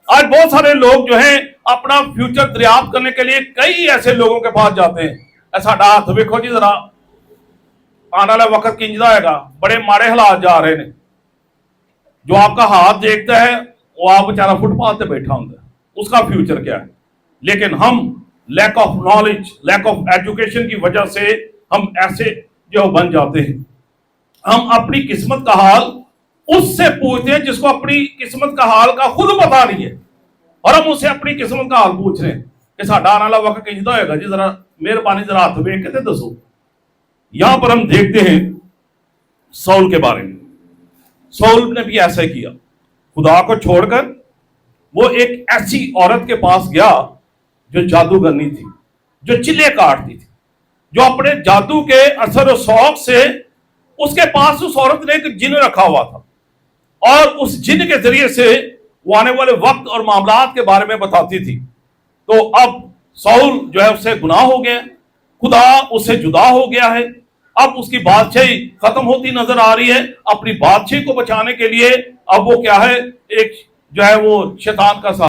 آج بہت سارے لوگ جو ہیں اپنا فیوچر دریافت کرنے کے لیے کئی ایسے لوگوں کے پاس جاتے ہیں. ایسا ہاتھ ویکھو جی ذرا آنے والا وقت کنج دا ہوگا, بڑے ماڑے حالات جا رہے ہیں. جو آپ کا ہاتھ دیکھتا ہے وہ آپ بیچارہ فٹ پاتھ پہ بیٹھا ہوتا ہے, اس کا فیوچر کیا ہے. لیکن ہم lack of knowledge, lack of education کی وجہ سے ہم ایسے جو بن جاتے ہیں. ہم اپنی قسمت کا حال اس سے پوچھتے ہیں جس کو اپنی قسمت کا حال کا خود پتا نہیں ہے, اور ہم اسے اپنی قسمت کا حال پوچھ رہے ہیں کہ ساڈا آنے والا وقت کنجدا ہوئے گا جی, ذرا مہربانی ذرا ہاتھ ویکھ کے دسو. یہاں پر ہم دیکھتے ہیں سول کے بارے میں. سول نے بھی ایسا کیا, خدا کو چھوڑ کر وہ ایک ایسی عورت کے پاس گیا جو جادوگرنی تھی, جو چلے کاٹتی تھی, جو اپنے جادو کے اثر و شوق سے اس کے پاس اس عورت نے ایک جن رکھا ہوا تھا, اور اس جن کے ذریعے سے وہ آنے والے وقت اور معاملات کے بارے میں بتاتی تھی. تو اب سول جو ہے اس سے گناہ ہو گیا, خدا اس سے جدا ہو گیا ہے. اب اس کی بادشاہی ختم ہوتی نظر آ رہی ہے. اپنی بادشاہی کو بچانے کے لیے اب وہ کیا ہے, ایک جو ہے وہ شیطان کا